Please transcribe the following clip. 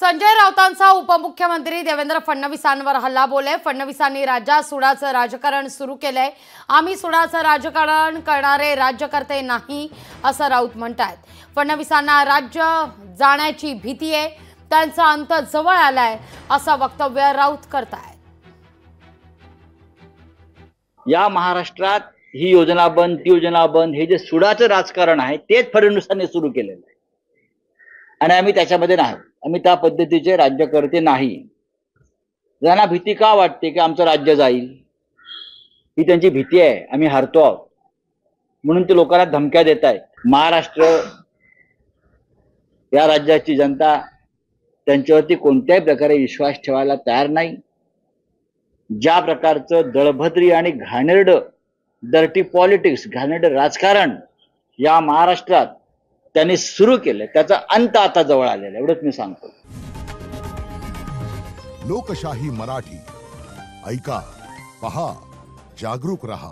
संजय राऊतांचा उपमुख्यमंत्री देवेंद्र फडणवीसांवर हल्लाबोल आहे। फडणवीसांनी राज्यात सुडाचं राजकारण सुरू केलंय। आम्ही सुडाचं राजकारण करणारे राज्यकर्ते नाही असं राऊत म्हणतात। फडणवीसांना राज्य जाण्याची भीती आहे, त्यांचा अंत जवळ आलाय असं वक्तव्य राऊत करतायत। या महाराष्ट्रात ही योजना बंद ती योजना बंद हे जे सुडाचं राजकारण आहे तेच फडणवीसांनी सुरू केलेलं आहे आणि आम्ही त्याच्यामध्ये नाही। आम्ही त्या पद्धतीचे राज्यकर्ते नाही। त्यांना भीती का वाटते की आमचं राज्य जाईल, ही त्यांची भीती आहे। आम्ही हरतो आहोत म्हणून ते लोकांना धमक्या देत आहेत। महाराष्ट्र या राज्याची जनता त्यांच्यावरती कोणत्याही प्रकारे विश्वास ठेवायला तयार नाही। ज्या प्रकारचं दळभद्री आणि घाणेरडं डर्टी पॉलिटिक्स घाणेरडं राजकारण या महाराष्ट्रात त्यांनी सुरू केलं त्याचा अंत आता जवळ आलेला एवढंच मी सांगतो। लोकशाही मराठी ऐका, पहा, जागरूक रहा।